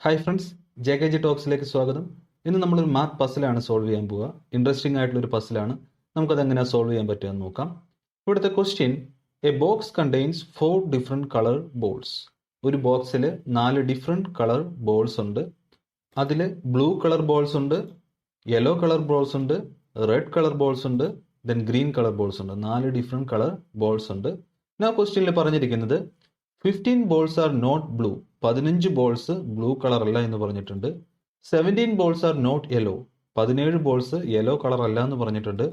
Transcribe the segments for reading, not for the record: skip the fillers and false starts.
Hi friends, JKG ടോക്സിലേക്ക് സ്വാഗതം. ഇന്ന് നമ്മളൊരു മാത്ത് പസിലാണ് സോൾവ് ചെയ്യാൻ പോവുക. ഇൻട്രസ്റ്റിംഗ് ആയിട്ടുള്ളൊരു പസിലാണ്. നമുക്കത് എങ്ങനെയാണ് സോൾവ് ചെയ്യാൻ പറ്റുമെന്ന് നോക്കാം. ഇവിടുത്തെ question, A box contains 4 different colour balls. ഒരു ബോക്സിൽ 4 ഡിഫറെൻറ്റ് കളർ ബോൾസ് ഉണ്ട്. അതിൽ ബ്ലൂ കളർ ബോൾസ് ഉണ്ട്, യെല്ലോ കളർ ബോൾസ് ഉണ്ട്, റെഡ് കളർ ബോൾസ് ഉണ്ട്, ദെൻ ഗ്രീൻ കളർ ബോൾസ് ഉണ്ട്. 4 ഡിഫറെൻറ്റ് കളർ ബോൾസ് ഉണ്ട്. ആ ക്വസ്റ്റ്യനിൽ പറഞ്ഞിരിക്കുന്നത് 15 balls are not blue. 15 balls blue colour അല്ല എന്ന് പറഞ്ഞിട്ടുണ്ട്. 17 balls are not yellow. 17 balls yellow colour അല്ല എന്ന് പറഞ്ഞിട്ടുണ്ട്.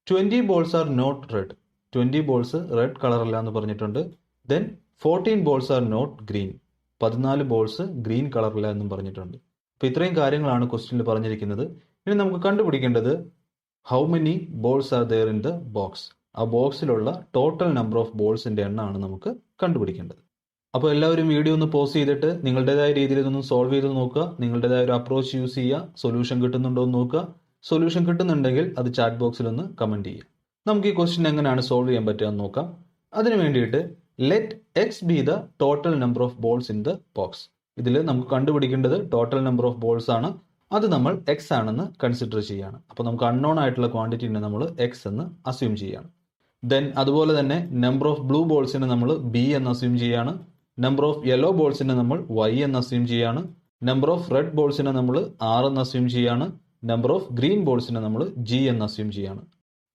20 balls are not red. 20 balls red colour അല്ല എന്ന് പറഞ്ഞിട്ടുണ്ട്. Then 14 balls are not green. 14 balls green colour അല്ല എന്നും പറഞ്ഞിട്ടുണ്ട്. അപ്പോൾ ഇത്രയും കാര്യങ്ങളാണ് ക്വസ്റ്റ്യനിൽ പറഞ്ഞിരിക്കുന്നത്. ഇനി നമുക്ക് കണ്ടുപിടിക്കേണ്ടത് how many balls are there in the box. ആ ബോക്സിലുള്ള ടോട്ടൽ നമ്പർ ഓഫ് ബോൾസിന്റെ എണ്ണമാണ് നമുക്ക് കണ്ടുപിടിക്കേണ്ടത്. അപ്പോൾ എല്ലാവരും വീഡിയോ ഒന്ന് പോസ് ചെയ്തിട്ട് നിങ്ങളുടേതായ രീതിയിൽ ഇതൊന്ന് സോൾവ് ചെയ്ത് നോക്കുക. നിങ്ങളുടേതായ ഒരു അപ്രോച്ച് യൂസ് ചെയ്യുക. സൊല്യൂഷൻ കിട്ടുന്നുണ്ടോ എന്ന് നോക്കുക. സൊല്യൂഷൻ കിട്ടുന്നുണ്ടെങ്കിൽ അത് ചാറ്റ് ബോക്സിൽ ഒന്ന് കമന്റ് ചെയ്യുക. നമുക്ക് ഈ ക്വസ്റ്റ്യൻ എങ്ങനെയാണ് സോൾവ് ചെയ്യാൻ പറ്റുക എന്ന് നോക്കാം. അതിന് വേണ്ടിയിട്ട് let X B the total number of balls in the box. ഇതിൽ നമുക്ക് കണ്ടുപിടിക്കേണ്ടത് ടോട്ടൽ നമ്പർ ഓഫ് ബോൾസ് ആണ്. അത് നമ്മൾ എക്സ് ആണെന്ന് കൺസിഡർ ചെയ്യുകയാണ്. അപ്പോൾ നമുക്ക് അൺനോൺ ആയിട്ടുള്ള ക്വാണ്ടിറ്റിനെ നമ്മൾ എക്സ് എന്ന് അസ്യൂം ചെയ്യുകയാണ്. ദെൻ അതുപോലെ തന്നെ നമ്പർ ഓഫ് ബ്ലൂ ബോൾസിനെ നമ്മൾ ബി എന്ന് അസ്യൂം ചെയ്യുകയാണ്. നമ്പർ ഓഫ് യെല്ലോ ബോൾസിനെ നമ്മൾ വൈ എന്ന് അസ്യൂം ചെയ്യാണ്. നമ്പർ ഓഫ് റെഡ് ബോൾസിനെ നമ്മൾ ആർ എന്ന് അസ്യൂം ചെയ്യാണ്. നമ്പർ ഓഫ് ഗ്രീൻ ബോൾസിനെ നമ്മൾ ജി എന്ന് അസ്യൂം ചെയ്യാണ്.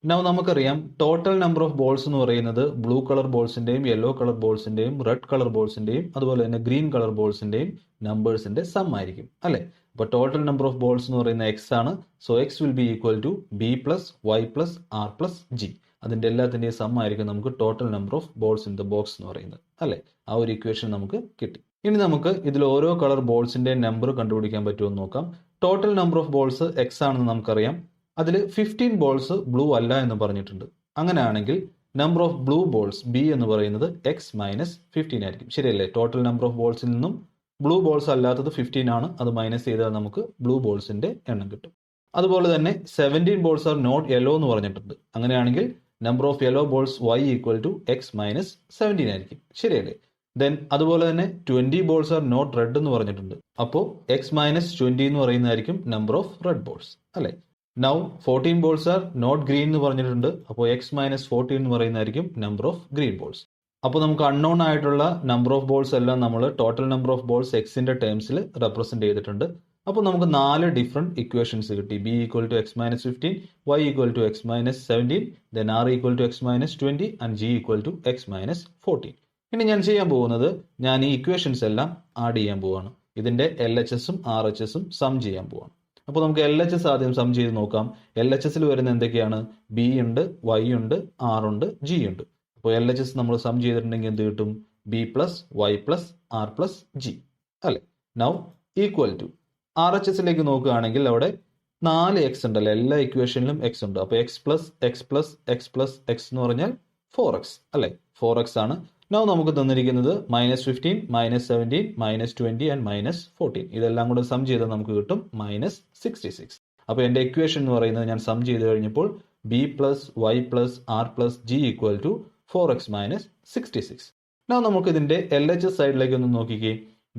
നൗ നമുക്കറിയാം ടോട്ടൽ നമ്പർ ഓഫ് ബോൾസ് എന്ന് പറയുന്നത് ബ്ലൂ കളർ ബോൾസിന്റെയും യെല്ലോ കളർ ബോൾസിന്റെയും റെഡ് കളർ ബോൾസിന്റെയും അതുപോലെ തന്നെ ഗ്രീൻ കളർ ബോൾസിന്റെയും നമ്പേഴ്സിന്റെ സം ആയിരിക്കും അല്ലെ. അപ്പോൾ ടോട്ടൽ നമ്പർ ഓഫ് ബോൾസ് എന്ന് പറയുന്നത് എക്സ് ആണ്. So x will be equal to b plus Y plus R plus g. അതിന്റെ എല്ലാത്തിന്റെയും സം ആയിരിക്കും നമുക്ക് total number of balls in the box എന്ന് പറയുന്നത് അല്ലെ. ആ ഒരു ഇക്വേഷൻ നമുക്ക് കിട്ടി. ഇനി നമുക്ക് ഇതിൽ ഓരോ കളർ ബോൾസിന്റെ നമ്പർ കണ്ടുപിടിക്കാൻ പറ്റുമോ എന്ന് നോക്കാം. Total number of balls X ആണെന്ന് നമുക്കറിയാം. അതിൽ 15 ബോൾസ് ബ്ലൂ അല്ല എന്ന് പറഞ്ഞിട്ടുണ്ട്. അങ്ങനെയാണെങ്കിൽ number of blue balls B എന്ന് പറയുന്നത് എക്സ് മൈനസ് 15 ആയിരിക്കും. ശരിയല്ലേ? ടോട്ടൽ നമ്പർ ഓഫ് ബോൾസിൽ നിന്നും ബ്ലൂ ബോൾസ് അല്ലാത്തത് 15 ആണ്. അത് മൈനസ് ചെയ്താൽ നമുക്ക് ബ്ലൂ ബോൾസിന്റെ എണ്ണം കിട്ടും. അതുപോലെ തന്നെ 17 ബോൾസ് ആർ നോട്ട് യെല്ലോ എന്ന് പറഞ്ഞിട്ടുണ്ട്. അങ്ങനെയാണെങ്കിൽ number of yellow balls y equal to x minus 17 ആയിരിക്കും. ശരിയല്ലേ? ദെൻ അതുപോലെ തന്നെ 20 ബോൾസ് ആർ നോട്ട് റെഡ് എന്ന് പറഞ്ഞിട്ടുണ്ട്. അപ്പോൾ എക്സ് മൈനസ് 20 എന്ന് പറയുന്നതായിരിക്കും നമ്പർ ഓഫ് റെഡ് ബോൾസ് അല്ലെ. Now 14 balls are not green എന്ന് പറഞ്ഞിട്ടുണ്ട്. അപ്പോൾ എക്സ് മൈനസ് 14 എന്ന് പറയുന്നതായിരിക്കും നമ്പർ ഓഫ് ഗ്രീൻ ബോൾസ്. അപ്പോൾ നമുക്ക് അൺനോൺ ആയിട്ടുള്ള നമ്പർ ഓഫ് ബോൾസ് എല്ലാം നമ്മൾ ടോട്ടൽ നമ്പർ ഓഫ് ബോൾസ് എക്സിന്റെ ടേംസിൽ റെപ്രസെന്റ് ചെയ്തിട്ടുണ്ട്. അപ്പോൾ നമുക്ക് 4 ഡിഫറെന്റ് ഇക്വേഷൻസ് കിട്ടി. B equal to x minus 15, y equal to x minus 17, then r equal to x minus 20 and g equal to x minus 14. ഇനി ഞാൻ ചെയ്യാൻ പോകുന്നത് ഞാൻ ഈ ഇക്വേഷൻസ് എല്ലാം ആഡ് ചെയ്യാൻ പോവാണ്. ഇതിന്റെ എൽ എച്ച് എസും ആർ എച്ച് എസും സം ചെയ്യാൻ പോവാണ്. അപ്പോൾ നമുക്ക് എൽ എച്ച് എസ് ആദ്യം സം ചെയ്ത് നോക്കാം. എൽ എച്ച് എസിൽ വരുന്ന എന്തൊക്കെയാണ്? ബി ഉണ്ട്, വൈ ഉണ്ട്, ആർ ഉണ്ട്, ജി ഉണ്ട്. അപ്പോൾ എൽ എച്ച് എസ് നമ്മൾ സം ചെയ്തിട്ടുണ്ടെങ്കിൽ എന്ത് കിട്ടും? B plus Y plus R plus G അല്ലെ. Now equal to R H എസിലേക്ക് നോക്കുകയാണെങ്കിൽ അവിടെ 4 എക്സ് ഉണ്ടല്ലോ. എല്ലാ ഇക്വേഷനിലും എക്സ് ഉണ്ട്. അപ്പോൾ X plus X plus X plus X എന്ന് പറഞ്ഞാൽ 4x അല്ലെ. 4x ആണ്. നൗ നമുക്ക് തന്നിരിക്കുന്നത് -15, -17, -20 ആൻഡ് -14. ഇതെല്ലാം കൂടെ സം ചെയ്താൽ നമുക്ക് കിട്ടും -66. അപ്പോൾ എന്റെ ഇക്വേഷൻ എന്ന് പറയുന്നത് ഞാൻ സം ചെയ്ത് കഴിഞ്ഞപ്പോൾ b plus Y plus R plus g equal to 4x minus 66. Now നമുക്ക് ഇതിന്റെ എൽ എച്ച് എസ് സൈഡിലേക്ക് ഒന്ന് നോക്കിക്കേ.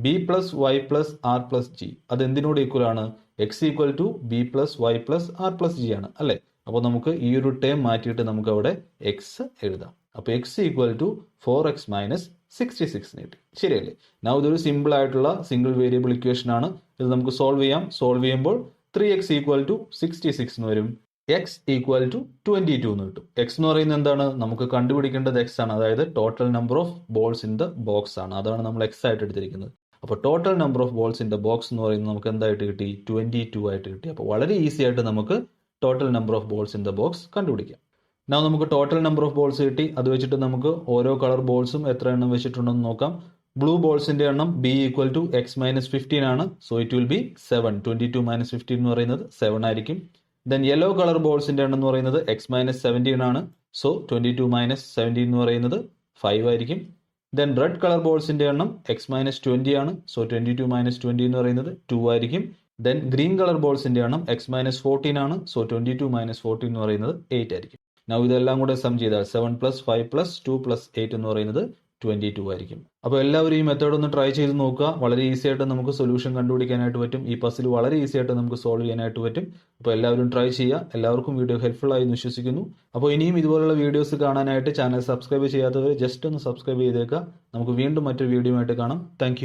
B plus Y plus R plus g അത് എന്തിനോട് ഈക്വൽ ആണ്? X equal to b plus Y plus R plus g ആണ് അല്ലെ. അപ്പോൾ നമുക്ക് ഈ ഒരു ടേം മാറ്റിയിട്ട് നമുക്ക് അവിടെ എക്സ് എഴുതാം. അപ്പോൾ X equal to 4x minus 66 കിട്ടി. ശരിയല്ലേ? നൗ ഇതൊരു സിമ്പിൾ ആയിട്ടുള്ള സിംഗിൾ വേരിയബിൾ ഇക്വേഷൻ ആണ്. ഇത് നമുക്ക് സോൾവ് ചെയ്യാം. സോൾവ് ചെയ്യുമ്പോൾ 3x ഈക്വൽ ടു 66 എന്ന് വരും. എക്സ് ഈക്വൽ ടു 22 എന്ന് കിട്ടും. എക്സ് എന്ന് പറയുന്നത് എന്താണ്? നമുക്ക് കണ്ടുപിടിക്കേണ്ടത് എക്സ് ആണ്. അതായത് total number of balls in the box ആണ്. അതാണ് നമ്മൾ എക്സ് ആയിട്ട് എടുത്തിരിക്കുന്നത്. അപ്പോൾ total number of balls in the box എന്ന് പറയുന്നത് നമുക്ക് എന്തായിട്ട് കിട്ടി? 22 ആയിട്ട് കിട്ടി. അപ്പോൾ വളരെ ഈസി ആയിട്ട് നമുക്ക് total number of balls in the box കണ്ടുപിടിക്കാം. now നമുക്ക് ടോട്ടൽ നമ്പർ ഓഫ് ബോൾസ് കിട്ടി. അത് വെച്ചിട്ട് നമുക്ക് ഓരോ കളർ ബോൾസും എത്ര എണ്ണം വെച്ചിട്ടുണ്ടെന്ന് നോക്കാം. ബ്ലൂ ബോൾസിന്റെ എണ്ണം b equal to x minus 15 ആണ്. So it will be 7. 22 minus 15 എന്ന് പറയുന്നത് 7 ആയിരിക്കും. ദെൻ യെല്ലോ കളർ ബോൾസിന്റെ എണ്ണം എന്ന് പറയുന്നത് എക്സ് മൈനസ് 17 ആണ്. സോ 22 മൈനസ് 17 എന്ന് പറയുന്നത് 5 ആയിരിക്കും. ദെൻ റെഡ് കളർ ബോൾസിന്റെ എണ്ണം എക്സ് മൈനസ് 20 ആണ്. സോ 22 മൈനസ് 20 എന്ന് പറയുന്നത് 2 ആയിരിക്കും. ദെൻ ഗ്രീൻ കളർ ബോൾസിന്റെ എണ്ണം എക്സ് മൈനസ് 14 ആണ്. സോ 22 മൈനസ് 14 എന്ന് പറയുന്നത് 8 ആയിരിക്കും. നൗ ഇതെല്ലാം കൂടെ സം ചെയ്താൽ 7 പ്ലസ് 5 പ്ലസ് 2 പ്ലസ് 8 എന്ന് പറയുന്നത് 22 ആയിരിക്കും. അപ്പോൾ എല്ലാവരും ഈ മെത്തേഡ് ഒന്ന് ട്രൈ ചെയ്ത് നോക്കുക. വളരെ ഈസി ആയിട്ട് നമുക്ക് സൊല്യൂഷൻ കണ്ടുപിടിക്കാനായിട്ട് പറ്റും. ഈ പസിൽ വളരെ ഈസി ആയിട്ട് നമുക്ക് സോൾവ് ചെയ്യാനായിട്ട് പറ്റും. അപ്പോൾ എല്ലാവരും ട്രൈ ചെയ്യുക. എല്ലാവർക്കും വീഡിയോ ഹെൽപ്ഫുൾ ആയി എന്ന് വിശ്വസിക്കുന്നു. അപ്പോൾ ഇനിയും ഇതുപോലുള്ള വീഡിയോസ് കാണാനായിട്ട് ചാനൽ സബ്സ്ക്രൈബ് ചെയ്യാത്തവർ ജസ്റ്റ് ഒന്ന് സബ്സ്ക്രൈബ് ചെയ്തേക്കുക. നമുക്ക് വീണ്ടും മറ്റൊരു വീഡിയോ ആയിട്ട് കാണാം. താങ്ക്